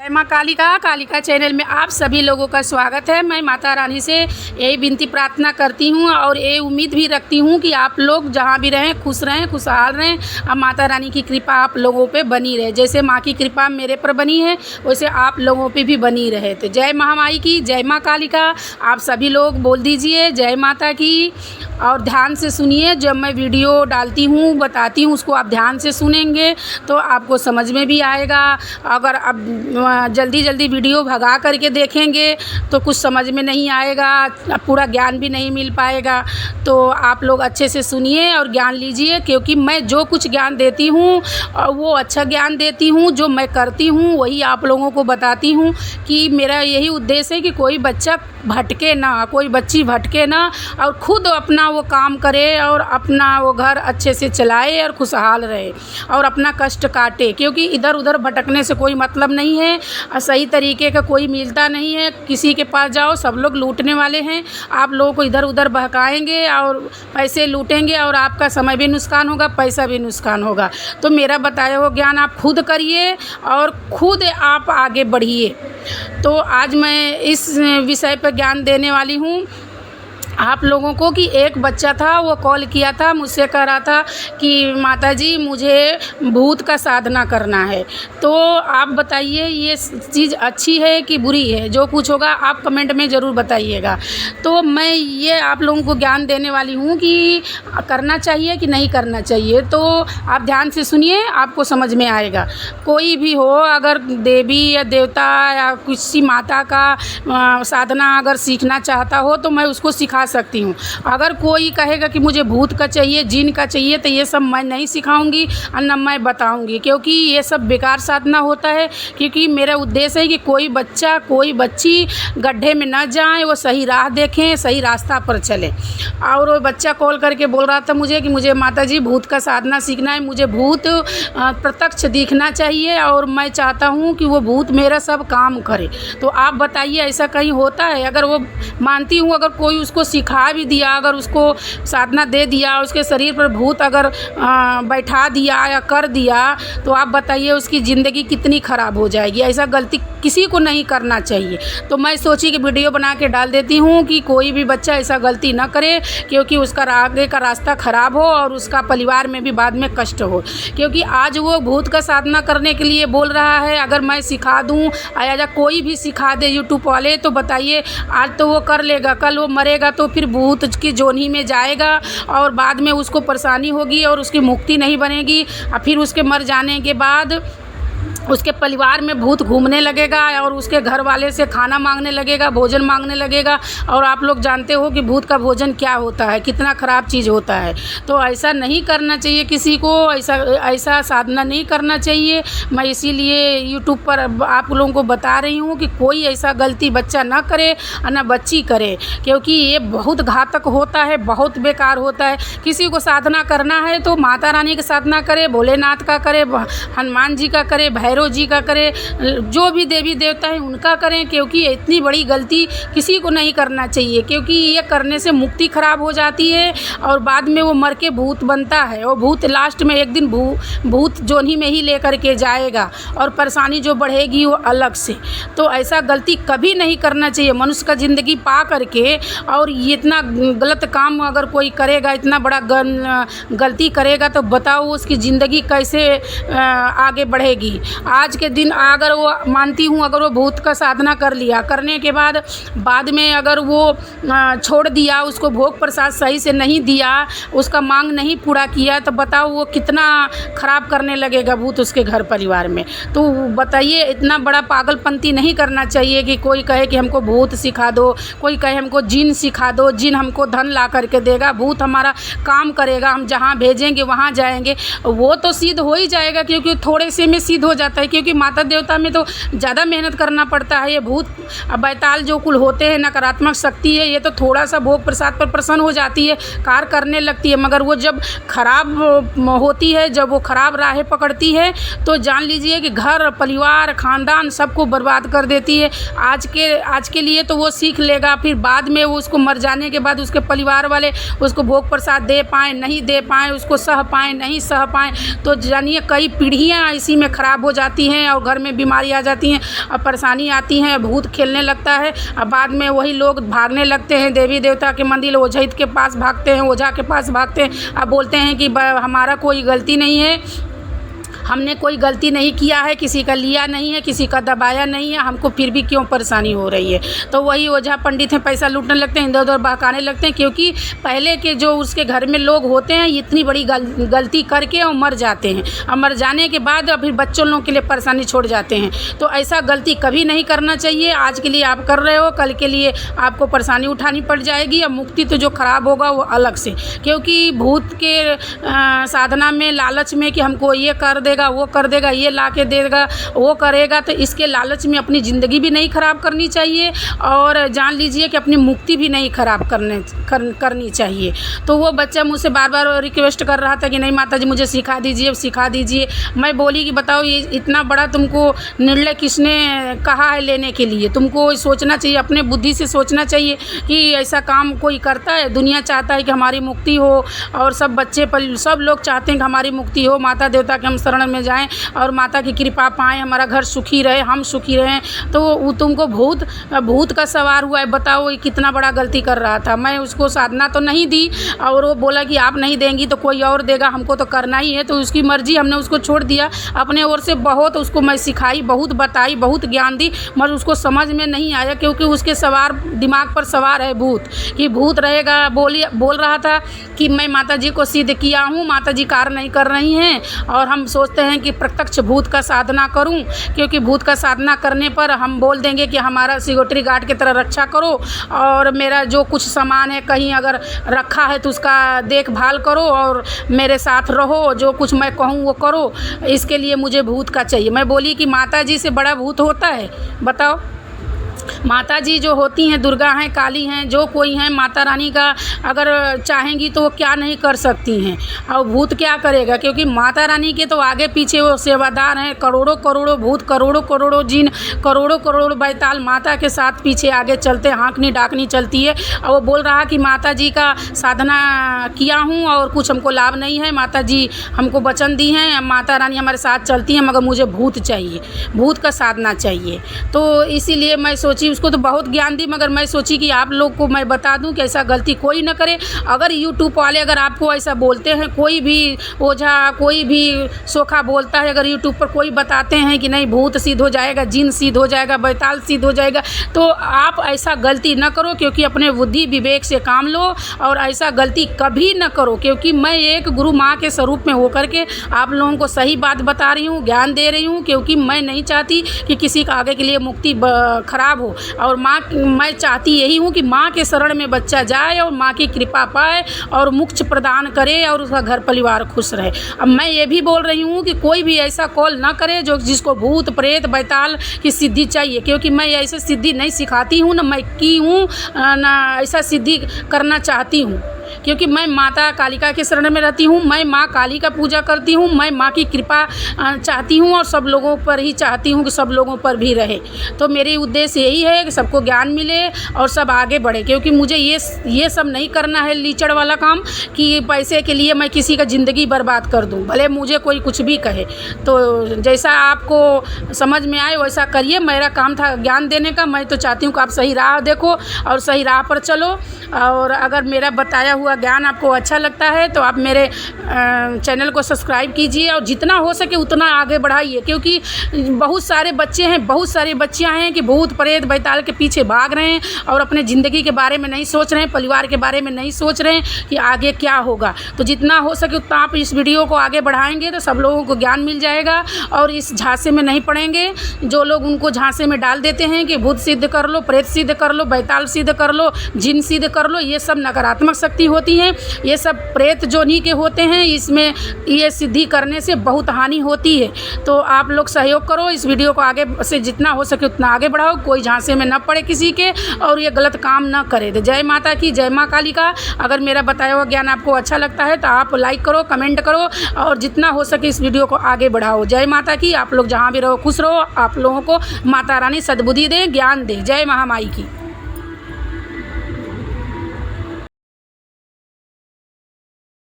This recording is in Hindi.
जय माँ कालिका चैनल में आप सभी लोगों का स्वागत है। मैं माता रानी से यही विनती प्रार्थना करती हूँ और ये उम्मीद भी रखती हूँ कि आप लोग जहाँ भी रहें खुश रहें, खुशहाल रहें। अब माता रानी की कृपा आप लोगों पे बनी रहे। जैसे माँ की कृपा मेरे पर बनी है वैसे आप लोगों पे भी बनी रहे। तो जय महामाई की, जय माँ कालिका। आप सभी लोग बोल दीजिए जय माता की और ध्यान से सुनिए। जब मैं वीडियो डालती हूँ बताती हूँ उसको आप ध्यान से सुनेंगे तो आपको समझ में भी आएगा। अगर अब जल्दी वीडियो भगा करके देखेंगे तो कुछ समझ में नहीं आएगा, पूरा ज्ञान भी नहीं मिल पाएगा। तो आप लोग अच्छे से सुनिए और ज्ञान लीजिए, क्योंकि मैं जो कुछ ज्ञान देती हूँ वो अच्छा ज्ञान देती हूँ। जो मैं करती हूँ वही आप लोगों को बताती हूँ कि मेरा यही उद्देश्य है कि कोई बच्चा भटके ना, कोई बच्ची भटके ना और ख़ुद अपना वो काम करे और अपना वो घर अच्छे से चलाए और खुशहाल रहे और अपना कष्ट काटे। क्योंकि इधर उधर भटकने से कोई मतलब नहीं है और सही तरीके का कोई मिलता नहीं है। किसी के पास जाओ सब लोग लूटने वाले हैं, आप लोगों को इधर उधर बहकाएंगे और पैसे लूटेंगे और आपका समय भी नुकसान होगा, पैसा भी नुकसान होगा। तो मेरा बताया हुआ ज्ञान आप खुद करिए और खुद आप आगे बढ़िए। तो आज मैं इस विषय पर ज्ञान देने वाली हूँ आप लोगों को कि एक बच्चा था, वो कॉल किया था, मुझसे कह रहा था कि माताजी मुझे भूत का साधना करना है। तो आप बताइए ये चीज़ अच्छी है कि बुरी है? जो कुछ होगा आप कमेंट में ज़रूर बताइएगा। तो मैं ये आप लोगों को ज्ञान देने वाली हूँ कि करना चाहिए कि नहीं करना चाहिए। तो आप ध्यान से सुनिए, आपको समझ में आएगा। कोई भी हो, अगर देवी या देवता या किसी माता का साधना अगर सीखना चाहता हो तो मैं उसको सिखा सकती हूँ। अगर कोई कहेगा कि मुझे भूत का चाहिए, जिन का चाहिए, तो ये सब मैं नहीं सिखाऊंगी और न मैं बताऊंगी, क्योंकि ये सब बेकार साधना होता है। क्योंकि मेरा उद्देश्य है कि कोई बच्चा कोई बच्ची गड्ढे में न जाए, वो सही राह देखें, सही रास्ता पर चले। और वो बच्चा कॉल करके बोल रहा था मुझे कि मुझे माताजी भूत का साधना सीखना है, मुझे भूत प्रत्यक्ष दिखना चाहिए और मैं चाहता हूँ कि वो भूत मेरा सब काम करे। तो आप बताइए ऐसा कहीं होता है? अगर वो मानती हूँ, अगर कोई उसको सिखा भी दिया, अगर उसको साधना दे दिया, उसके शरीर पर भूत अगर बैठा दिया या कर दिया, तो आप बताइए उसकी ज़िंदगी कितनी ख़राब हो जाएगी। ऐसा गलती किसी को नहीं करना चाहिए। तो मैं सोची कि वीडियो बना के डाल देती हूँ कि कोई भी बच्चा ऐसा गलती ना करे, क्योंकि उसका आगे का रास्ता ख़राब हो और उसका परिवार में भी बाद में कष्ट हो। क्योंकि आज वो भूत का साधना करने के लिए बोल रहा है, अगर मैं सिखा दूँ या कोई भी सिखा दे यूट्यूब वाले, तो बताइए आज तो वो कर लेगा, कल वो मरेगा तो फिर भूत की जोनी में जाएगा और बाद में उसको परेशानी होगी और उसकी मुक्ति नहीं बनेगी। और फिर उसके मर जाने के बाद उसके परिवार में भूत घूमने लगेगा और उसके घर वाले से खाना मांगने लगेगा, भोजन मांगने लगेगा। और आप लोग जानते हो कि भूत का भोजन क्या होता है, कितना ख़राब चीज़ होता है। तो ऐसा नहीं करना चाहिए किसी को, ऐसा साधना नहीं करना चाहिए। मैं इसीलिए यूट्यूब पर आप लोगों को बता रही हूँ कि कोई ऐसा गलती बच्चा ना करे और ना बच्ची करे, क्योंकि ये बहुत घातक होता है, बहुत बेकार होता है। किसी को साधना करना है तो माता रानी की साधना करे, भोलेनाथ का करे, हनुमान जी का करे, भैरव जी का करे, जो भी देवी देवता हैं उनका करें। क्योंकि इतनी बड़ी गलती किसी को नहीं करना चाहिए, क्योंकि ये करने से मुक्ति ख़राब हो जाती है और बाद में वो मर के भूत बनता है और भूत लास्ट में एक दिन भूत जोनी में ही लेकर के जाएगा और परेशानी जो बढ़ेगी वो अलग से। तो ऐसा गलती कभी नहीं करना चाहिए। मनुष्य का ज़िंदगी पा करके और ये इतना गलत काम अगर कोई करेगा, इतना बड़ा गलती करेगा, तो बताओ उसकी ज़िंदगी कैसे आगे बढ़ेगी। आज के दिन अगर वो मानती हूँ, अगर वो भूत का साधना कर लिया, करने के बाद में अगर वो छोड़ दिया, उसको भोग प्रसाद सही से नहीं दिया, उसका मांग नहीं पूरा किया, तो बताओ वो कितना ख़राब करने लगेगा भूत उसके घर परिवार में। तो बताइए इतना बड़ा पागलपंती नहीं करना चाहिए कि कोई कहे कि हमको भूत सिखा दो, कोई कहे हमको जिन सिखा दो, जिन हमको धन ला करके देगा, भूत हमारा काम करेगा, हम जहाँ भेजेंगे वहाँ जाएंगे। वो तो सिद्ध हो ही जाएगा, क्योंकि थोड़े से में सिद्ध हो जाता है। क्योंकि माता देवता में तो ज़्यादा मेहनत करना पड़ता है। ये भूत बैताल जो कुल होते हैं, नकारात्मक शक्ति है, ये तो थोड़ा सा भोग प्रसाद पर प्रसन्न हो जाती है, कार्य करने लगती है। मगर वो जब खराब होती है, जब वो खराब राहें पकड़ती है, तो जान लीजिए कि घर परिवार खानदान सबको बर्बाद कर देती है। आज के लिए तो वो सीख लेगा, फिर बाद में वो उसको मर जाने के बाद उसके परिवार वाले उसको भोग प्रसाद दे पाएँ नहीं दे पाएँ, उसको सह पाएँ नहीं सह पाएँ, तो जानिए कई पीढ़ियाँ इसी में ख़राब हो जाती हैं और घर में बीमारी आ जाती हैं, अब परेशानी आती है, भूत खेलने लगता है। अब बाद में वही लोग भागने लगते हैं, देवी देवता के मंदिर ओझैत के पास भागते हैं, ओझा के पास भागते हैं। अब बोलते हैं कि हमारा कोई गलती नहीं है, हमने कोई गलती नहीं किया है, किसी का लिया नहीं है, किसी का दबाया नहीं है, हमको फिर भी क्यों परेशानी हो रही है। तो वही ओझा पंडित हैं, पैसा लूटने लगते हैं, इधर उधर बहकाने लगते हैं, क्योंकि पहले के जो उसके घर में लोग होते हैं इतनी बड़ी गलती करके और मर जाते हैं, और मर जाने के बाद फिर बच्चों लोगों के लिए परेशानी छोड़ जाते हैं। तो ऐसा गलती कभी नहीं करना चाहिए। आज के लिए आप कर रहे हो, कल के लिए आपको परेशानी उठानी पड़ जाएगी, और मुक्ति तो जो ख़राब होगा वो अलग से। क्योंकि भूत के साधना में, लालच में कि हमको ये कर देगा, वो कर देगा, ये ला के देगा, वो करेगा, तो इसके लालच में अपनी ज़िंदगी भी नहीं ख़राब करनी चाहिए, और जान लीजिए कि अपनी मुक्ति भी नहीं ख़राब करनी चाहिए। तो वो बच्चा मुझसे बार बार रिक्वेस्ट कर रहा था कि नहीं माता जी मुझे सिखा दीजिए, सिखा दीजिए। मैं बोली कि बताओ ये इतना बड़ा तुमको निर्णय किसने कहा है लेने के लिए? तुमको सोचना चाहिए, अपने बुद्धि से सोचना चाहिए कि ऐसा काम कोई करता है। दुनिया चाहता है कि हमारी मुक्ति हो, और सब बच्चे सब लोग चाहते हैं कि हमारी मुक्ति हो, माता देवता के हम शरण में जाएं और माता की कृपा पाएं, हमारा घर सुखी रहे, हम सुखी रहें। तो वो तुमको भूत का सवार हुआ है, बताओ ये कितना बड़ा गलती कर रहा था। मैं उसको साधना तो नहीं दी, और वो बोला कि आप नहीं देंगी तो कोई और देगा, हमको तो करना ही है। तो उसकी मर्जी, हमने उसको छोड़ दिया। अपने ओर से बहुत उसको मैं सिखाई, बहुत बताई, बहुत ज्ञान दी, मगर उसको समझ में नहीं आया, क्योंकि उसके दिमाग पर सवार है भूत, कि भूत रहेगा। बोल रहा था कि मैं माता जी को सिद्ध किया हूँ, माता जी कार्य नहीं कर रही हैं, और हम सोचते हैं कि प्रत्यक्ष भूत का साधना करूं, क्योंकि भूत का साधना करने पर हम बोल देंगे कि हमारा सिक्योरिटी गार्ड की तरह रक्षा करो, और मेरा जो कुछ सामान है कहीं अगर रखा है तो उसका देखभाल करो, और मेरे साथ रहो, जो कुछ मैं कहूं वो करो। इसके लिए मुझे भूत का चाहिए। मैं बोली कि माता जी से बड़ा भूत होता है? बताओ। माता जी जो होती हैं, दुर्गा हैं, काली हैं, जो कोई हैं, माता रानी का अगर चाहेंगी तो वो क्या नहीं कर सकती हैं, और भूत क्या करेगा? क्योंकि माता रानी के तो आगे पीछे वो सेवादार हैं, करोड़ों करोड़ों भूत, करोड़ों करोड़ों जिन, करोड़ों करोड़ों बैताल माता के साथ पीछे आगे चलते, हाँकनी डाकनी चलती है। और वो बोल रहा कि माता जी का साधना किया हूँ और कुछ हमको लाभ नहीं है, माता जी हमको वचन दी हैं, माता रानी हमारे साथ चलती हैं, मगर मुझे भूत चाहिए, भूत का साधना चाहिए। तो इसीलिए मैं सोची, उसको तो बहुत ज्ञान दी, मगर मैं सोची कि आप लोग को मैं बता दूं कि ऐसा गलती कोई न करे। अगर यूट्यूब वाले अगर आपको ऐसा बोलते हैं, कोई भी ओझा, कोई भी सोखा बोलता है, अगर यूट्यूब पर कोई बताते हैं कि नहीं भूत सिद्ध हो जाएगा, जिन सिद्ध हो जाएगा, बैताल सिद्ध हो जाएगा, तो आप ऐसा गलती न करो, क्योंकि अपने बुद्धि विवेक से काम लो, और ऐसा गलती कभी न करो। क्योंकि मैं एक गुरु माँ के स्वरूप में होकर के आप लोगों को सही बात बता रही हूँ, ज्ञान दे रही हूँ, क्योंकि मैं नहीं चाहती कि किसी का आगे के लिए मुक्ति खराब हो। और मैं चाहती यही हूँ कि माँ के शरण में बच्चा जाए और माँ की कृपा पाए और मोक्ष प्रदान करे और उसका घर परिवार खुश रहे। अब मैं ये भी बोल रही हूँ कि कोई भी ऐसा कॉल ना करे जिसको भूत प्रेत बैताल की सिद्धि चाहिए, क्योंकि मैं ऐसे सिद्धि नहीं सिखाती हूँ, ना मैं की हूँ, ना ऐसा सिद्धि करना चाहती हूँ। क्योंकि मैं माता कालिका के शरण में रहती हूँ, मैं माँ काली का पूजा करती हूँ, मैं माँ की कृपा चाहती हूँ, और सब लोगों पर ही चाहती हूँ कि सब लोगों पर भी रहे। तो मेरी उद्देश्य यही है कि सबको ज्ञान मिले और सब आगे बढ़े, क्योंकि मुझे ये सब नहीं करना है लीचड़ वाला काम कि पैसे के लिए मैं किसी का ज़िंदगी बर्बाद कर दूँ, भले मुझे कोई कुछ भी कहे। तो जैसा आपको समझ में आए वैसा करिए, मेरा काम था ज्ञान देने का। मैं तो चाहती हूँ कि आप सही राह देखो और सही राह पर चलो, और अगर मेरा बताया हुआ ज्ञान आपको अच्छा लगता है तो आप मेरे चैनल को सब्सक्राइब कीजिए, और जितना हो सके उतना आगे बढ़ाइए। क्योंकि बहुत सारे बच्चे हैं, बहुत सारी बच्चियां हैं कि भूत प्रेत बैताल के पीछे भाग रहे हैं और अपने ज़िंदगी के बारे में नहीं सोच रहे हैं, परिवार के बारे में नहीं सोच रहे हैं कि आगे क्या होगा। तो जितना हो सके उतना आप इस वीडियो को आगे बढ़ाएंगे तो सब लोगों को ज्ञान मिल जाएगा, और इस झांसे में नहीं पड़ेंगे। जो लोग उनको झांसे में डाल देते हैं कि भूत सिद्ध कर लो, प्रेत सिद्ध कर लो, बैताल सिद्ध कर लो, जिन सिद्ध कर लो, ये सब नकारात्मक शक्ति होती हैं। ये सब प्रेत जोनी के होते हैं, इसमें ये सिद्धि करने से बहुत हानि होती है। तो आप लोग सहयोग करो, इस वीडियो को आगे से जितना हो सके उतना आगे बढ़ाओ, कोई झांसे में न पड़े किसी के, और ये गलत काम न करे। तो जय माता की, जय माँ काली का। अगर मेरा बताया हुआ ज्ञान आपको अच्छा लगता है तो आप लाइक करो, कमेंट करो, और जितना हो सके इस वीडियो को आगे बढ़ाओ। जय माता की। आप लोग जहाँ भी रहो खुश रहो, आप लोगों को माता रानी सद्बुद्धि दे, ज्ञान दे। जय महामाई की।